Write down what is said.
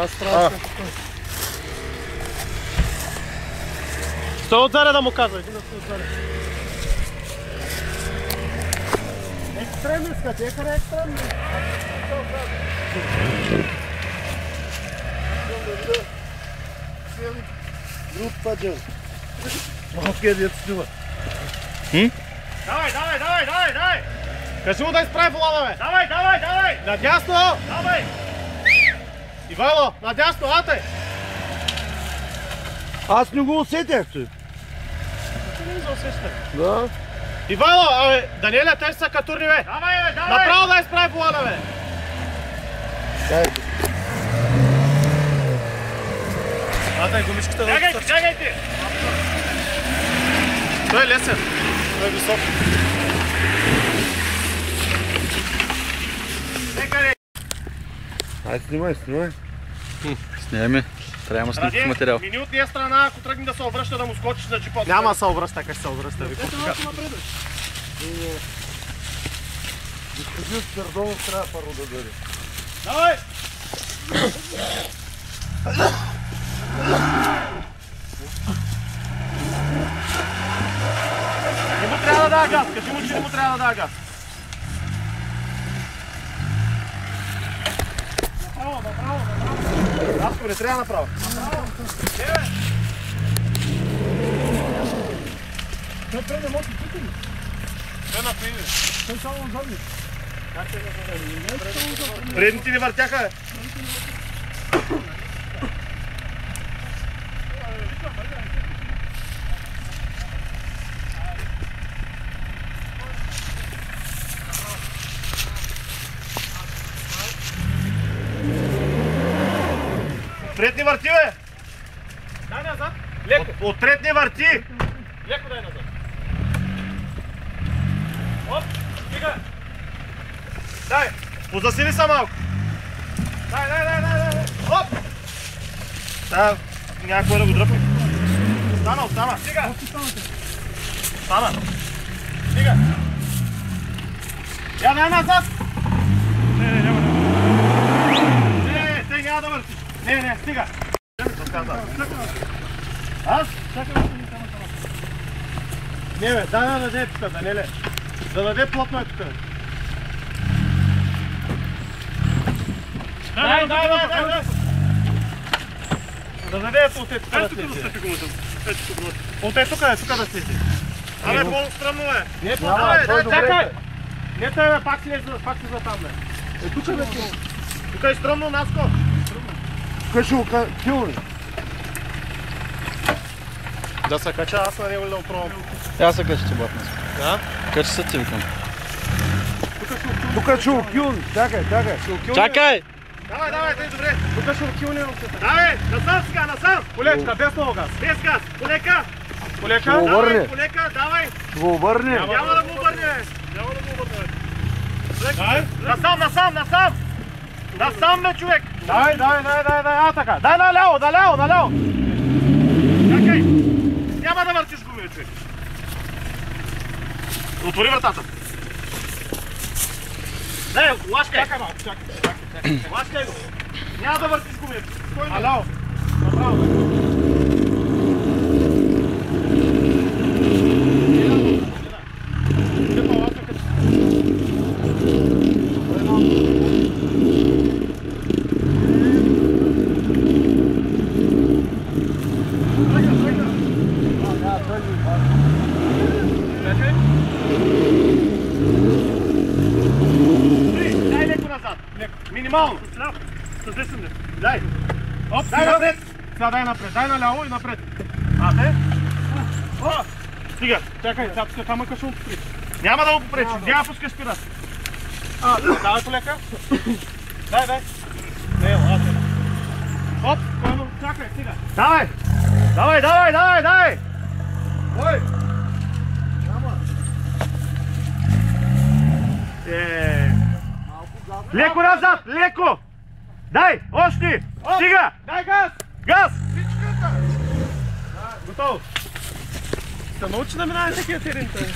тази страна. Стой отзаре да му казва, един да стой отзаре. Екстремни скати, екаре екстремни. Груп паджан. Малко е дето снима. Давай! Кажи му да изправи волана, бе! Давай! Надясно! Давай! Ивайло, надясно, ате! Аз не го усетях, той. Не го усещах. Да. Ивайло, абе, Даниеля, те са катурни, бе! Давай! Направо да изправи волана, бе! Дайте. Ате, гумичката да отстъпи. Чакайте! Той е лесен. Той е висок. Ай, снимай. Снимаме. Трябва да снимаме материал. Мини от тия страна, ако тръгне да се обръща, да му скочиш на джипа. Няма се обръща, как се обръща. Господин Спердонов трябва първо да дойде. Давай! Не му трябва да дава газ, кажи му, че не му трябва да дава газ. Направо. Разко, не трябва направо. Той преди може да пити ли? Той наприде. Той само задни. Как те на задни? Предните ни въртяха. Предни върти, бе! Дай назад! Леко! От предни върти! Леко дай назад! Оп! Стига! Дай! Позасили са малко! Дай! Оп! Да, някой да го дръпне. Стана! Стига! Стана! Стига! Я дай назад! Не, тъй няма да върти! Не, стига! Аз? Не, бе, дай да даде тук, Данеле. Да даде плотно е тук. Дай! Да даде от е тук да слезе. От е тук да слезе. Абе, по-стръмно е. Не, чакай! Не, бе, пак слезе там, бе. Е, тук бе, тук е стръмно, Наско. Тук ще го килни. Да се кача, аз на него ли да опробвам? Я се кача ти, батна. Да? Кача се ти, викам. Тук ще го килни. Чакай. Чакай! Давай, тъй добре. Тук ще го килни. Давай, насам сега, насам. Полечка, без много газ. Без газ, полека. Ще го обърне. Полека, давай. Ще го обърне. Няма да го обърне. Насам. Насам, бе, човек. Давай, така. Дай наляво. Чакай. Няма да въртиш гуми, човек. Отвори вратата. Не, лашкай. Чакай малко, чакай. Лашкай го. Няма да въртиш гуми. Аляо. Направо. Дай леко назад. Минимално. С десен лек. Дай. Оп, дай напред. Сега дай напред. Дай наляво и напред. Ате. Стига. Чакай, сега тук камъка ще му попречи. Няма да го попречи. Няма пускаш спира. Давай полека. Дай. Не, ате. Оп, чакай, стига. Давай. Ой. Леко назад, леко! Дай, още! Стига! Дай газ! Газ! Готово! Се научи да минава такива терените.